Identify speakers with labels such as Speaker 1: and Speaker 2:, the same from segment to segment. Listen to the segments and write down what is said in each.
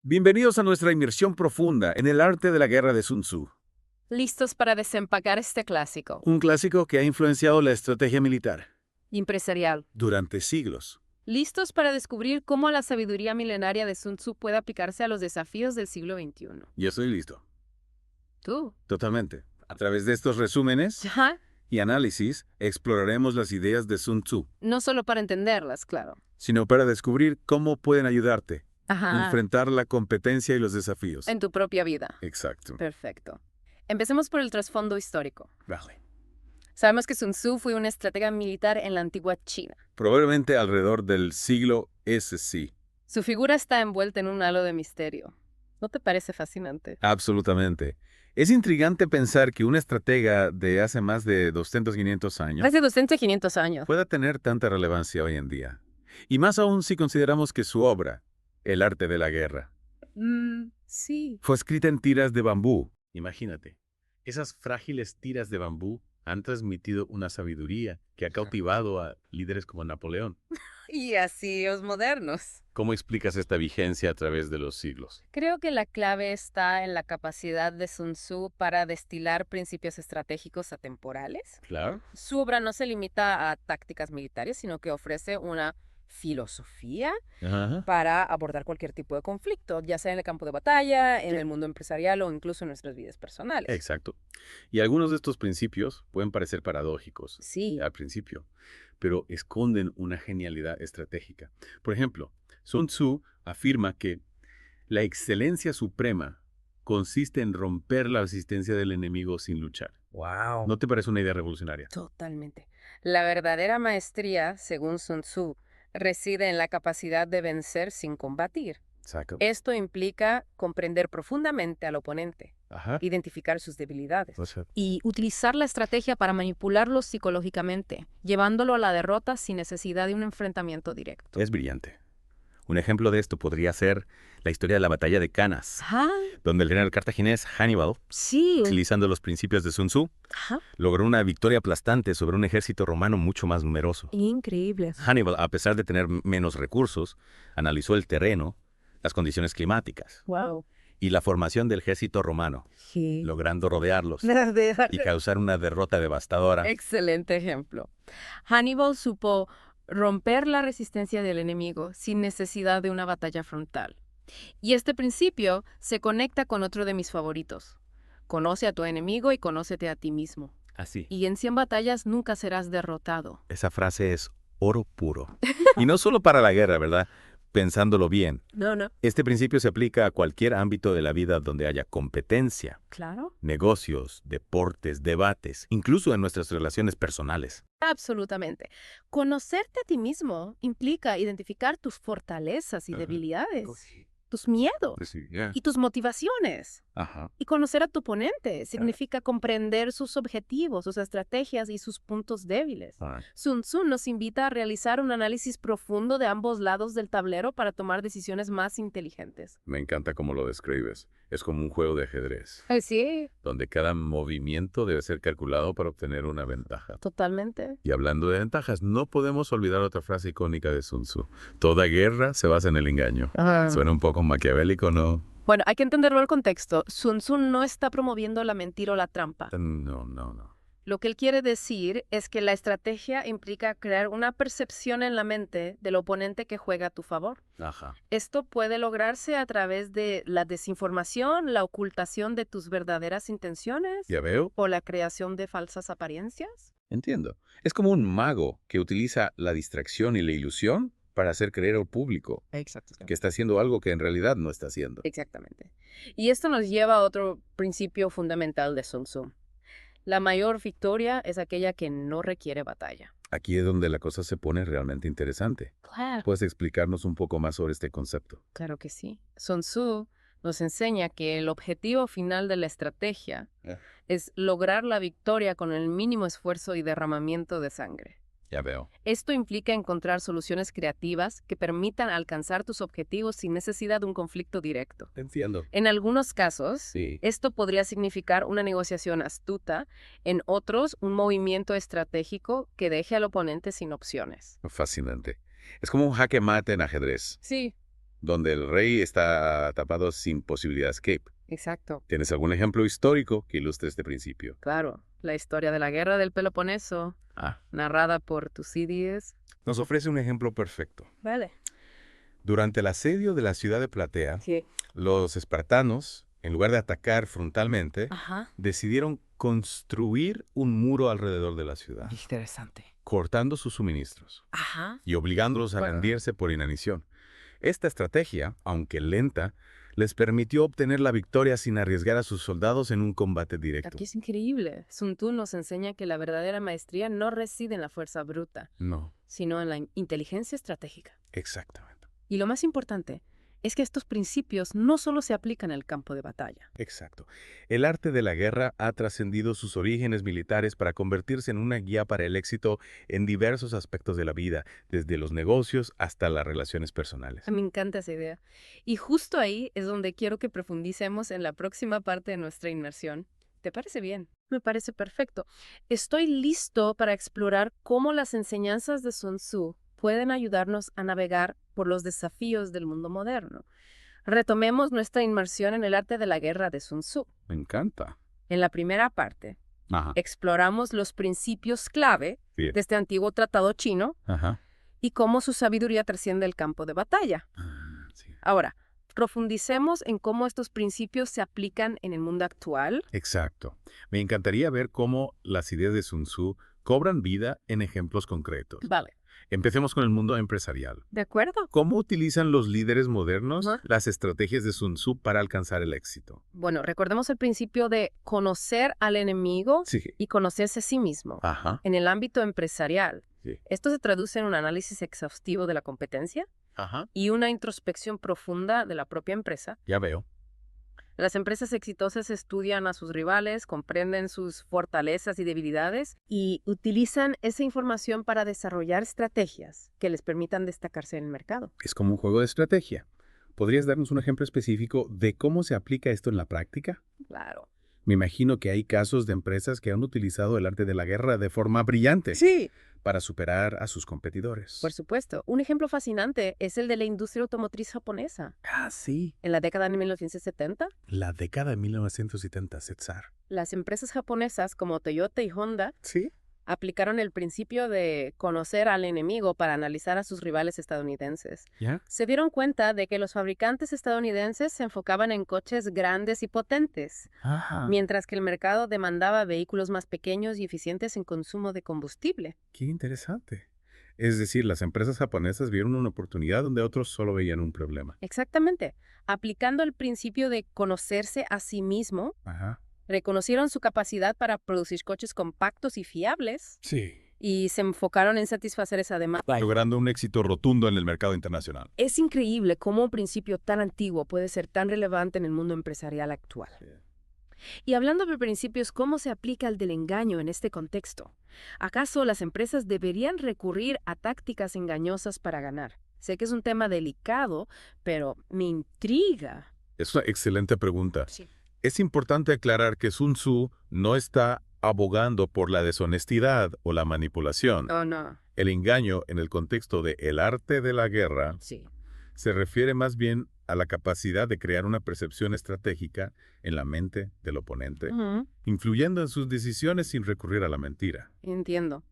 Speaker 1: Bienvenidos a nuestra inmersión profunda en el arte de la guerra de Sun Tzu,
Speaker 2: Listos para desempacar este clásico.
Speaker 1: un clásico que ha influenciado la estrategia militar
Speaker 2: Empresarial.
Speaker 1: durante siglos.
Speaker 2: Listos para descubrir cómo la sabiduría milenaria de Sun Tzu puede aplicarse a los desafíos del siglo XXI.
Speaker 1: Ya estoy listo,
Speaker 2: ¿Tú?
Speaker 1: totalmente. A través de estos resúmenes
Speaker 2: ¿Ya?
Speaker 1: y análisis, exploraremos las ideas de Sun Tzu,
Speaker 2: No solo para entenderlas, claro.
Speaker 1: sino para descubrir cómo pueden ayudarte a
Speaker 2: Ajá.
Speaker 1: enfrentar la competencia y los desafíos.
Speaker 2: En tu propia vida.
Speaker 1: Exacto.
Speaker 2: Perfecto. Empecemos por el trasfondo histórico.
Speaker 1: Vale.
Speaker 2: Sabemos que Sun Tzu fue un estratega militar en la antigua China.
Speaker 1: Probablemente alrededor del siglo SC.
Speaker 2: Su figura está envuelta en un halo de misterio. ¿No te parece fascinante?
Speaker 1: Absolutamente. Es intrigante pensar que un estratega de hace más de 200, 500 años
Speaker 2: Hace 200, 500 años.
Speaker 1: pueda tener tanta relevancia hoy en día. Y más aún si consideramos que su obra, El arte de la guerra,
Speaker 2: Sí.
Speaker 1: fue escrita en tiras de bambú. Imagínate, esas frágiles tiras de bambú han transmitido una sabiduría que ha cautivado a líderes como Napoleón.
Speaker 2: Y así los modernos.
Speaker 1: ¿Cómo explicas esta vigencia a través de los siglos?
Speaker 2: Creo que la clave está en la capacidad de Sun Tzu para destilar principios estratégicos atemporales.
Speaker 1: Claro.
Speaker 2: Su obra no se limita a tácticas militares, sino que ofrece una filosofía
Speaker 1: Ajá.
Speaker 2: para abordar cualquier tipo de conflicto, ya sea en el campo de batalla, en el mundo empresarial o incluso en nuestras vidas personales.
Speaker 1: Exacto. Y algunos de estos principios pueden parecer paradójicos
Speaker 2: Sí,
Speaker 1: al principio, pero esconden una genialidad estratégica. Por ejemplo, Sun Tzu afirma que la excelencia suprema consiste en romper la resistencia del enemigo sin luchar.
Speaker 3: Wow.
Speaker 1: ¿No te parece una idea revolucionaria?
Speaker 2: totalmente. La verdadera maestría, según Sun Tzu, reside en la capacidad de vencer sin combatir.
Speaker 1: Exacto.
Speaker 2: Esto implica comprender profundamente al oponente,
Speaker 1: Ajá.
Speaker 2: identificar sus debilidades
Speaker 1: O sea,
Speaker 2: y utilizar la estrategia para manipularlo psicológicamente, llevándolo a la derrota sin necesidad de un enfrentamiento directo.
Speaker 1: es brillante. Un ejemplo de esto podría ser la historia de la batalla de Cannas,
Speaker 2: Ajá,
Speaker 1: donde el general cartaginés Hannibal,
Speaker 2: sí.
Speaker 1: utilizando los principios de Sun Tzu,
Speaker 2: Ajá.
Speaker 1: logró una victoria aplastante sobre un ejército romano mucho más numeroso.
Speaker 2: Increíble.
Speaker 1: Hannibal, a pesar de tener menos recursos, analizó el terreno, las condiciones climáticas
Speaker 2: Wow.
Speaker 1: y la formación del ejército romano,
Speaker 2: Sí.
Speaker 1: logrando rodearlos y causar una derrota devastadora.
Speaker 2: Excelente ejemplo. Hannibal supo romper la resistencia del enemigo sin necesidad de una batalla frontal. Y este principio se conecta con otro de mis favoritos. Conoce a tu enemigo y conócete a ti mismo.
Speaker 1: Así.
Speaker 2: Y en 100 batallas nunca serás derrotado.
Speaker 1: Esa frase es oro puro. Y no solo para la guerra, ¿verdad? Pensándolo bien,
Speaker 2: No.
Speaker 1: este principio se aplica a cualquier ámbito de la vida donde haya competencia,
Speaker 2: Claro.
Speaker 1: negocios, deportes, debates, incluso en nuestras relaciones personales.
Speaker 2: Absolutamente. Conocerte a ti mismo implica identificar tus fortalezas y
Speaker 1: Ajá.
Speaker 2: debilidades, tus miedos y tus motivaciones.
Speaker 1: Ajá.
Speaker 2: Y conocer a tu oponente significa comprender sus objetivos, sus estrategias y sus puntos débiles. Sun Tzu nos invita a realizar un análisis profundo de ambos lados del tablero para tomar decisiones más inteligentes.
Speaker 1: Me encanta cómo lo describes. Es como un juego de ajedrez,
Speaker 2: Sí,
Speaker 1: donde cada movimiento debe ser calculado para obtener una ventaja.
Speaker 2: totalmente.
Speaker 1: Y hablando de ventajas, no podemos olvidar otra frase icónica de Sun Tzu. Toda guerra se basa en el engaño. Suena un poco maquiavélico, ¿no?
Speaker 2: Bueno, hay que entenderlo el contexto. Sun Tzu no está promoviendo la mentira o la trampa.
Speaker 1: No.
Speaker 2: Lo que él quiere decir es que la estrategia implica crear una percepción en la mente del oponente que juega a tu favor.
Speaker 1: Ajá.
Speaker 2: Esto puede lograrse a través de la desinformación, la ocultación de tus verdaderas intenciones
Speaker 1: ¿Ya veo?
Speaker 2: o la creación de falsas apariencias.
Speaker 1: Entiendo. Es como un mago que utiliza la distracción y la ilusión para hacer creer al público
Speaker 2: Exacto.
Speaker 1: que está haciendo algo que en realidad no está haciendo.
Speaker 2: Exactamente. Y esto nos lleva a otro principio fundamental de Sun Tzu. La mayor victoria es aquella que no requiere batalla.
Speaker 1: Aquí es donde la cosa se pone realmente interesante.
Speaker 2: Claro.
Speaker 1: ¿Puedes explicarnos un poco más sobre este concepto?
Speaker 2: Claro que sí. Sun Tzu nos enseña que el objetivo final de la estrategia es lograr la victoria con el mínimo esfuerzo y derramamiento de sangre.
Speaker 1: Ya veo.
Speaker 2: Esto implica encontrar soluciones creativas que permitan alcanzar tus objetivos sin necesidad de un conflicto directo.
Speaker 1: Entiendo.
Speaker 2: En algunos casos,
Speaker 1: Sí.
Speaker 2: esto podría significar una negociación astuta, en otros, un movimiento estratégico que deje al oponente sin opciones.
Speaker 1: Fascinante. Es como un jaque mate en ajedrez.
Speaker 2: Sí,
Speaker 1: donde el rey está tapado sin posibilidad de escape.
Speaker 2: Exacto.
Speaker 1: ¿Tienes algún ejemplo histórico que ilustre este principio?
Speaker 2: Claro, la historia de la guerra del Peloponeso,
Speaker 1: Ah,
Speaker 2: narrada por Tucídides.
Speaker 3: Nos ofrece un ejemplo perfecto.
Speaker 2: Vale.
Speaker 3: Durante el asedio de la ciudad de Platea,
Speaker 2: Sí.
Speaker 3: los espartanos, en lugar de atacar frontalmente,
Speaker 2: Ajá.
Speaker 3: decidieron construir un muro alrededor de la ciudad,
Speaker 2: Interesante.
Speaker 3: cortando sus suministros
Speaker 2: Ajá.
Speaker 3: y obligándolos a
Speaker 2: Bueno.
Speaker 3: rendirse por inanición. Esta estrategia, aunque lenta, les permitió obtener la victoria sin arriesgar a sus soldados en un combate directo.
Speaker 2: Aquí es increíble. Sun Tzu nos enseña que la verdadera maestría no reside en la fuerza bruta,
Speaker 3: No,
Speaker 2: sino en la inteligencia estratégica.
Speaker 3: exactamente.
Speaker 2: Y lo más importante es que estos principios no solo se aplican en el campo de batalla.
Speaker 3: Exacto. El arte de la guerra ha trascendido sus orígenes militares para convertirse en una guía para el éxito en diversos aspectos de la vida, desde los negocios hasta las relaciones personales.
Speaker 2: Me encanta esa idea. Y justo ahí es donde quiero que profundicemos en la próxima parte de nuestra inmersión. ¿Te parece bien? Me parece perfecto. Estoy listo para explorar cómo las enseñanzas de Sun Tzu pueden ayudarnos a navegar por los desafíos del mundo moderno. Retomemos nuestra inmersión en el arte de la guerra de Sun Tzu.
Speaker 1: me encanta.
Speaker 2: En la primera parte,
Speaker 1: Ajá.
Speaker 2: exploramos los principios clave
Speaker 1: Bien.
Speaker 2: de este antiguo tratado chino
Speaker 1: Ajá.
Speaker 2: y cómo su sabiduría trasciende el campo de batalla.
Speaker 1: Sí.
Speaker 2: Ahora, profundicemos en cómo estos principios se aplican en el mundo actual.
Speaker 1: Exacto. Me encantaría ver cómo las ideas de Sun Tzu cobran vida en ejemplos concretos.
Speaker 2: Vale.
Speaker 1: Empecemos con el mundo empresarial.
Speaker 2: ¿De acuerdo?
Speaker 1: ¿Cómo utilizan los líderes modernos
Speaker 2: Ajá.
Speaker 1: las estrategias de Sun Tzu para alcanzar el éxito?
Speaker 2: Bueno, recordemos el principio de conocer al enemigo
Speaker 1: Sí.
Speaker 2: y conocerse a sí mismo.
Speaker 1: Ajá.
Speaker 2: En el ámbito empresarial,
Speaker 1: Sí.
Speaker 2: esto se traduce en un análisis exhaustivo de la competencia
Speaker 1: Ajá.
Speaker 2: y una introspección profunda de la propia empresa.
Speaker 1: Ya veo.
Speaker 2: Las empresas exitosas estudian a sus rivales, comprenden sus fortalezas y debilidades y utilizan esa información para desarrollar estrategias que les permitan destacarse en el mercado.
Speaker 1: Es como un juego de estrategia. ¿Podrías darnos un ejemplo específico de cómo se aplica esto en la práctica?
Speaker 2: Claro.
Speaker 1: Me imagino que hay casos de empresas que han utilizado el arte de la guerra de forma brillante
Speaker 2: Sí,
Speaker 1: para superar a sus competidores.
Speaker 2: por supuesto. Un ejemplo fascinante es el de la industria automotriz japonesa.
Speaker 1: Ah, sí.
Speaker 2: En la década de 1970,
Speaker 1: La década de 1970, César.
Speaker 2: las empresas japonesas como Toyota y Honda
Speaker 1: Sí.
Speaker 2: aplicaron el principio de conocer al enemigo para analizar a sus rivales estadounidenses.
Speaker 1: ¿Ya?
Speaker 2: Se dieron cuenta de que los fabricantes estadounidenses se enfocaban en coches grandes y potentes,
Speaker 1: Ajá.
Speaker 2: mientras que el mercado demandaba vehículos más pequeños y eficientes en consumo de combustible.
Speaker 1: Qué interesante. Es decir, las empresas japonesas vieron una oportunidad donde otros solo veían un problema.
Speaker 2: Exactamente. Aplicando el principio de conocerse a sí mismo,
Speaker 1: Ajá.
Speaker 2: reconocieron su capacidad para producir coches compactos y fiables
Speaker 1: Sí.
Speaker 2: y se enfocaron en satisfacer esa demanda.
Speaker 3: Logrando un éxito rotundo en el mercado internacional.
Speaker 2: Es increíble cómo un principio tan antiguo puede ser tan relevante en el mundo empresarial actual. Y hablando de principios, ¿cómo se aplica el del engaño en este contexto? ¿Acaso las empresas deberían recurrir a tácticas engañosas para ganar? Sé que es un tema delicado, pero me intriga.
Speaker 1: Es una excelente pregunta.
Speaker 2: Sí.
Speaker 1: Es importante aclarar que Sun Tzu no está abogando por la deshonestidad o la manipulación.
Speaker 2: Oh, no.
Speaker 1: El engaño en el contexto de el arte de la guerra
Speaker 2: Sí.
Speaker 1: se refiere más bien a la capacidad de crear una percepción estratégica en la mente del oponente,
Speaker 2: Ujú.
Speaker 1: influyendo en sus decisiones sin recurrir a la mentira.
Speaker 2: Entiendo.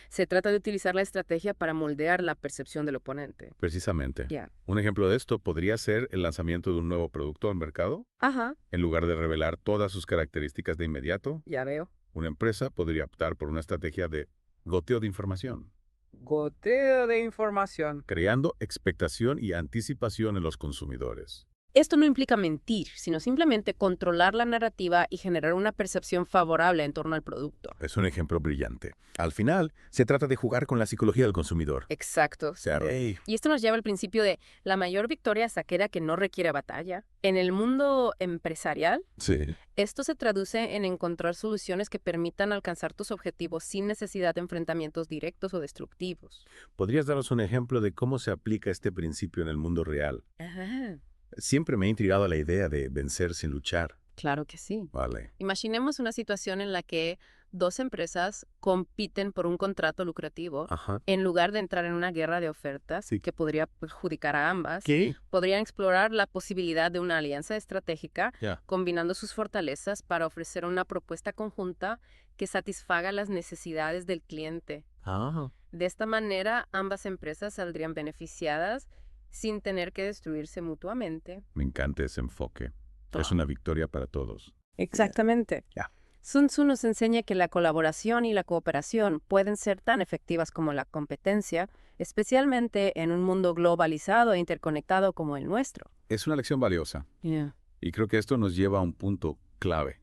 Speaker 2: Se trata de utilizar la estrategia para moldear la percepción del oponente.
Speaker 1: Precisamente.
Speaker 2: Ya.
Speaker 1: Un ejemplo de esto podría ser el lanzamiento de un nuevo producto al mercado.
Speaker 2: Ajá,
Speaker 1: En lugar de revelar todas sus características de inmediato,
Speaker 2: ya veo.
Speaker 1: una empresa podría optar por una estrategia de goteo de información,
Speaker 2: Goteo de información.
Speaker 1: creando expectación y anticipación en los consumidores.
Speaker 2: Esto no implica mentir, sino simplemente controlar la narrativa y generar una percepción favorable en torno al producto.
Speaker 1: Es un ejemplo brillante.
Speaker 3: Al final, se trata de jugar con la psicología del consumidor.
Speaker 2: Exacto.
Speaker 1: Claro.
Speaker 3: Ey,
Speaker 2: Y esto nos lleva al principio de la mayor victoria es aquella que no requiere batalla. En el mundo empresarial,
Speaker 3: sí.
Speaker 2: esto se traduce en encontrar soluciones que permitan alcanzar tus objetivos sin necesidad de enfrentamientos directos o destructivos.
Speaker 1: ¿Podrías darnos un ejemplo de cómo se aplica este principio en el mundo real?
Speaker 2: Ajá.
Speaker 1: Siempre me ha intrigado la idea de vencer sin luchar.
Speaker 2: Claro que sí.
Speaker 1: Vale.
Speaker 2: Imaginemos una situación en la que dos empresas compiten por un contrato lucrativo,
Speaker 3: Ajá.
Speaker 2: en lugar de entrar en una guerra de ofertas
Speaker 3: Sí.
Speaker 2: que podría perjudicar a ambas,
Speaker 3: ¿Qué?
Speaker 2: podrían explorar la posibilidad de una alianza estratégica,
Speaker 3: Ya.
Speaker 2: combinando sus fortalezas para ofrecer una propuesta conjunta que satisfaga las necesidades del cliente.
Speaker 3: Ah.
Speaker 2: De esta manera, ambas empresas saldrían beneficiadas sin tener que destruirse mutuamente.
Speaker 1: Me encanta ese enfoque. Es
Speaker 2: Ah.
Speaker 1: una victoria para todos.
Speaker 2: Exactamente.
Speaker 3: Ya.
Speaker 2: Sun Tzu nos enseña que la colaboración y la cooperación pueden ser tan efectivas como la competencia, especialmente en un mundo globalizado e interconectado como el nuestro.
Speaker 1: Es una lección valiosa. Y creo que esto nos lleva a un punto clave.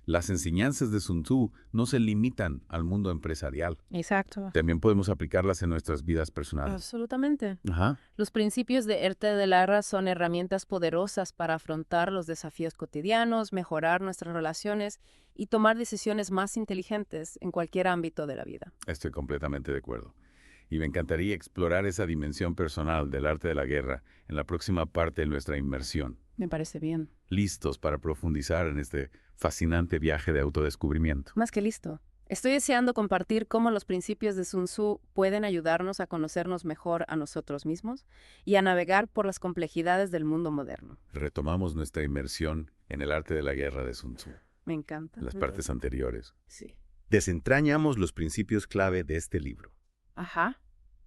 Speaker 1: Las enseñanzas de Sun Tzu no se limitan al mundo empresarial.
Speaker 2: Exacto.
Speaker 1: También podemos aplicarlas en nuestras vidas personales.
Speaker 2: Absolutamente.
Speaker 1: Ajá.
Speaker 2: Los principios de Erte de Lara son herramientas poderosas para afrontar los desafíos cotidianos, mejorar nuestras relaciones y tomar decisiones más inteligentes en cualquier ámbito de la vida.
Speaker 1: Estoy completamente de acuerdo. Y me encantaría explorar esa dimensión personal del arte de la guerra en la próxima parte de nuestra inmersión.
Speaker 2: Me parece bien.
Speaker 1: Listos para profundizar en este fascinante viaje de autodescubrimiento.
Speaker 2: Más que listo. Estoy deseando compartir cómo los principios de Sun Tzu pueden ayudarnos a conocernos mejor a nosotros mismos y a navegar por las complejidades del mundo moderno.
Speaker 1: Retomamos nuestra inmersión en el arte de la guerra de Sun Tzu,
Speaker 2: Me encanta.
Speaker 1: las partes anteriores.
Speaker 2: Sí.
Speaker 3: Desentrañamos los principios clave de este libro
Speaker 2: Ajá.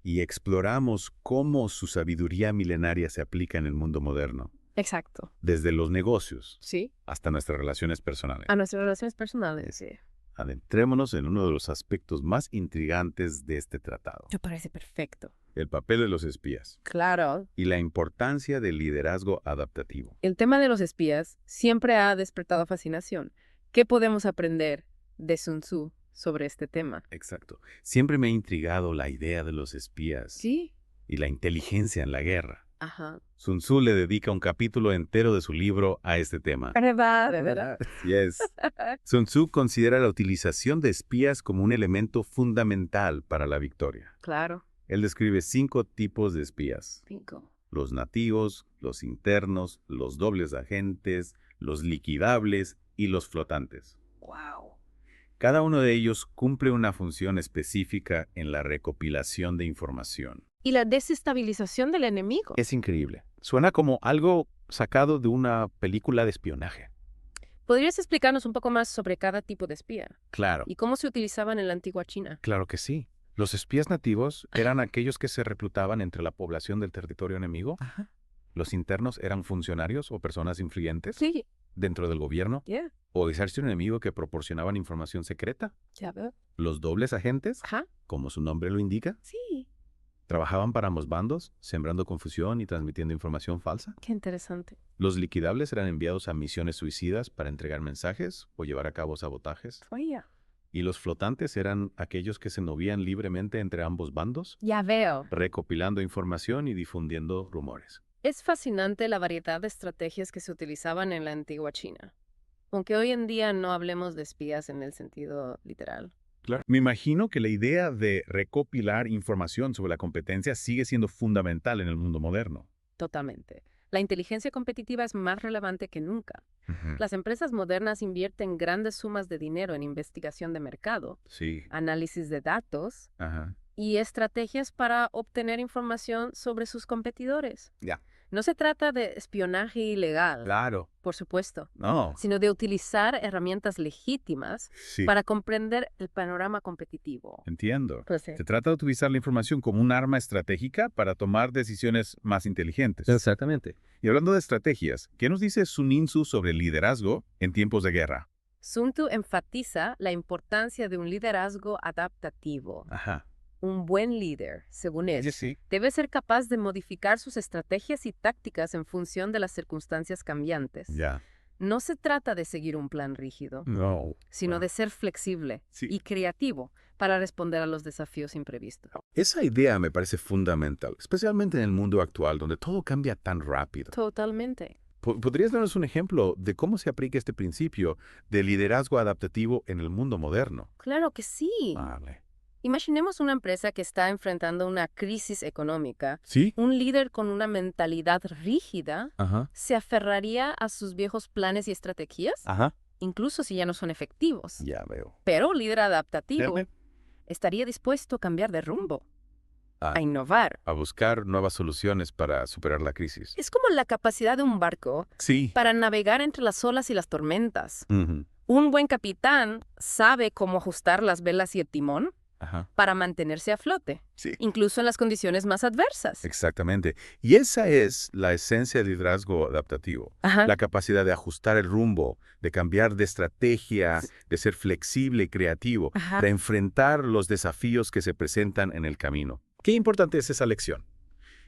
Speaker 3: y exploramos cómo su sabiduría milenaria se aplica en el mundo moderno,
Speaker 2: Exacto.
Speaker 3: desde los negocios
Speaker 2: Sí.
Speaker 3: hasta nuestras relaciones personales.
Speaker 2: A nuestras relaciones personales. Sí.
Speaker 3: Adentrémonos en uno de los aspectos más intrigantes de este tratado,
Speaker 2: Me parece perfecto.
Speaker 1: El papel de los espías.
Speaker 2: Claro.
Speaker 3: y la importancia del liderazgo adaptativo.
Speaker 2: El tema de los espías siempre ha despertado fascinación. ¿Qué podemos aprender de Sun Tzu sobre este tema?
Speaker 3: Exacto. Siempre me ha intrigado la idea de los espías
Speaker 2: Sí.
Speaker 3: y la inteligencia en la guerra.
Speaker 2: Ajá.
Speaker 3: Sun Tzu le dedica un capítulo entero de su libro a este tema.
Speaker 2: ¿Verdad?
Speaker 3: Así es. Sun Tzu considera la utilización de espías como un elemento fundamental para la victoria.
Speaker 2: Claro.
Speaker 3: Él describe 5 tipos de espías:
Speaker 2: 5.
Speaker 3: los nativos, los internos, los dobles agentes, los liquidables y los flotantes.
Speaker 2: Wow.
Speaker 3: Cada uno de ellos cumple una función específica en la recopilación de información.
Speaker 2: Y la desestabilización del enemigo.
Speaker 4: Es increíble. Suena como algo sacado de una película de espionaje.
Speaker 2: ¿Podrías explicarnos un poco más sobre cada tipo de espía
Speaker 3: Claro,
Speaker 2: y cómo se utilizaban en la antigua China?
Speaker 4: Claro que sí. Los espías nativos eran aquellos que se reclutaban entre la población del territorio enemigo. Los internos eran funcionarios o personas influyentes
Speaker 2: Sí.
Speaker 4: dentro del gobierno
Speaker 2: Yeah.
Speaker 4: o ejército enemigo que proporcionaban información secreta.
Speaker 2: Ya veo.
Speaker 4: Los dobles agentes,
Speaker 2: Ajá.
Speaker 4: como su nombre lo indica,
Speaker 2: Sí.
Speaker 4: trabajaban para ambos bandos, sembrando confusión y transmitiendo información falsa.
Speaker 2: Qué interesante.
Speaker 4: Los liquidables eran enviados a misiones suicidas para entregar mensajes o llevar a cabo sabotajes.
Speaker 2: Vaya.
Speaker 4: Y los flotantes eran aquellos que se movían libremente entre ambos bandos,
Speaker 2: Ya veo.
Speaker 4: recopilando información y difundiendo rumores.
Speaker 2: Es fascinante la variedad de estrategias que se utilizaban en la antigua China. Aunque hoy en día no hablemos de espías en el sentido literal.
Speaker 1: Claro. Me imagino que la idea de recopilar información sobre la competencia sigue siendo fundamental en el mundo moderno.
Speaker 2: Totalmente. La inteligencia competitiva es más relevante que nunca. Las empresas modernas invierten grandes sumas de dinero en investigación de mercado,
Speaker 1: Sí.
Speaker 2: análisis de datos
Speaker 1: Ajá.
Speaker 2: y estrategias para obtener información sobre sus competidores.
Speaker 3: Ya.
Speaker 2: No se trata de espionaje ilegal,
Speaker 3: Claro.
Speaker 2: por supuesto,
Speaker 3: No.
Speaker 2: sino de utilizar herramientas legítimas
Speaker 1: Sí.
Speaker 2: para comprender el panorama competitivo.
Speaker 1: Entiendo.
Speaker 2: Pues sí.
Speaker 1: Se trata de utilizar la información como un arma estratégica para tomar decisiones más inteligentes.
Speaker 4: Exactamente.
Speaker 1: Y hablando de estrategias, ¿qué nos dice Sun Tzu sobre liderazgo en tiempos de guerra?
Speaker 2: Sun Tzu enfatiza la importancia de un liderazgo adaptativo.
Speaker 1: Ajá.
Speaker 2: Un buen líder, según él,
Speaker 4: Sí.
Speaker 2: debe ser capaz de modificar sus estrategias y tácticas en función de las circunstancias cambiantes.
Speaker 1: Ya.
Speaker 2: No se trata de seguir un plan rígido,
Speaker 1: No.
Speaker 2: sino de ser flexible
Speaker 1: Sí.
Speaker 2: y creativo para responder a los desafíos imprevistos.
Speaker 3: Esa idea me parece fundamental, especialmente en el mundo actual donde todo cambia tan rápido.
Speaker 2: Totalmente.
Speaker 3: ¿Podrías darnos un ejemplo de cómo se aplica este principio de liderazgo adaptativo en el mundo moderno?
Speaker 2: Claro que sí.
Speaker 3: Vale.
Speaker 2: Imaginemos una empresa que está enfrentando una crisis económica.
Speaker 3: ¿Sí?
Speaker 2: Un líder con una mentalidad rígida
Speaker 3: Ajá.
Speaker 2: se aferraría a sus viejos planes y estrategias.
Speaker 3: Ajá.
Speaker 2: incluso si ya no son efectivos.
Speaker 3: Ya veo.
Speaker 2: Pero un líder adaptativo
Speaker 3: Déjame.
Speaker 2: estaría dispuesto a cambiar de rumbo,
Speaker 3: Ah.
Speaker 2: a innovar.
Speaker 3: A buscar nuevas soluciones para superar la crisis.
Speaker 2: Es como la capacidad de un barco
Speaker 3: Sí.
Speaker 2: para navegar entre las olas y las tormentas.
Speaker 3: Ujú.
Speaker 2: Un buen capitán sabe cómo ajustar las velas y el timón
Speaker 3: Ajá.
Speaker 2: para mantenerse a flote,
Speaker 3: Sí.
Speaker 2: incluso en las condiciones más adversas.
Speaker 3: Exactamente. Y esa es la esencia del liderazgo adaptativo.
Speaker 2: Ajá.
Speaker 3: La capacidad de ajustar el rumbo, de cambiar de estrategia, de ser flexible y creativo,
Speaker 2: Ajá.
Speaker 3: de enfrentar los desafíos que se presentan en el camino. Qué importante es esa lección.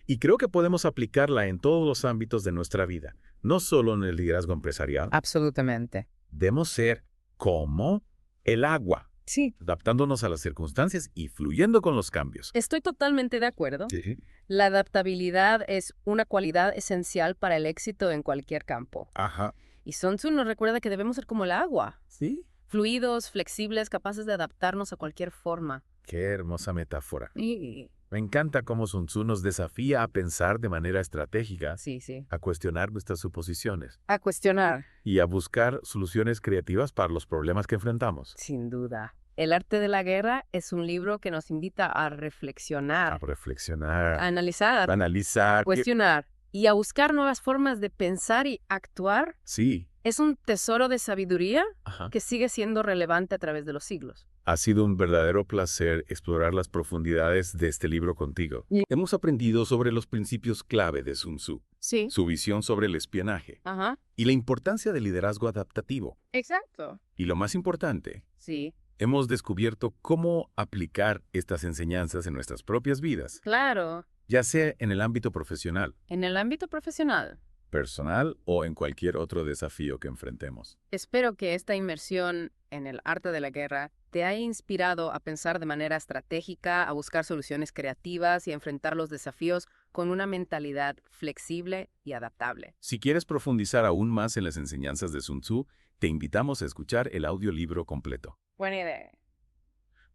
Speaker 3: Y creo que podemos aplicarla en todos los ámbitos de nuestra vida, no solo en el liderazgo empresarial.
Speaker 5: Absolutamente.
Speaker 3: Debemos ser como el agua,
Speaker 5: Sí.
Speaker 3: adaptándonos a las circunstancias y fluyendo con los cambios.
Speaker 2: Estoy totalmente de acuerdo.
Speaker 3: Sí.
Speaker 2: La adaptabilidad es una cualidad esencial para el éxito en cualquier campo.
Speaker 3: Ajá.
Speaker 2: Y Sun Tzu nos recuerda que debemos ser como el agua,
Speaker 3: Sí.
Speaker 2: fluidos, flexibles, capaces de adaptarnos a cualquier forma.
Speaker 3: Qué hermosa metáfora.
Speaker 2: Y...
Speaker 3: Me encanta cómo Sun Tzu nos desafía a pensar de manera estratégica,
Speaker 2: Sí, sí.
Speaker 3: a cuestionar nuestras suposiciones
Speaker 2: A cuestionar.
Speaker 3: y a buscar soluciones creativas para los problemas que enfrentamos.
Speaker 2: Sin duda. El arte de la guerra es un libro que nos invita a
Speaker 3: A
Speaker 2: reflexionar,
Speaker 3: reflexionar,
Speaker 2: a analizar,
Speaker 3: a analizar.
Speaker 2: cuestionar y a buscar nuevas formas de pensar y actuar.
Speaker 3: Sí.
Speaker 2: Es un tesoro de sabiduría
Speaker 3: Ajá.
Speaker 2: que sigue siendo relevante a través de los siglos.
Speaker 3: Ha sido un verdadero placer explorar las profundidades de este libro contigo.
Speaker 2: Y-
Speaker 3: Hemos aprendido sobre los principios clave de Sun Tzu,
Speaker 2: Sí.
Speaker 3: su visión sobre el espionaje
Speaker 2: Ajá.
Speaker 3: y la importancia del liderazgo adaptativo.
Speaker 2: Exacto.
Speaker 3: Y lo más importante,
Speaker 2: Sí.
Speaker 3: hemos descubierto cómo aplicar estas enseñanzas en nuestras propias vidas,
Speaker 2: Claro.
Speaker 3: ya sea en el ámbito profesional,
Speaker 2: En el ámbito profesional,
Speaker 3: personal o en cualquier otro desafío que enfrentemos.
Speaker 2: espero que esta inmersión en el arte de la guerra te haya inspirado a pensar de manera estratégica, a buscar soluciones creativas y a enfrentar los desafíos con una mentalidad flexible y adaptable.
Speaker 3: Si quieres profundizar aún más en las enseñanzas de Sun Tzu, te invitamos a escuchar el audiolibro completo.
Speaker 2: Buena idea.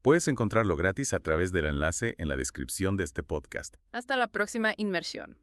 Speaker 3: Puedes encontrarlo gratis a través del enlace en la descripción de este podcast.
Speaker 2: Hasta la próxima inmersión.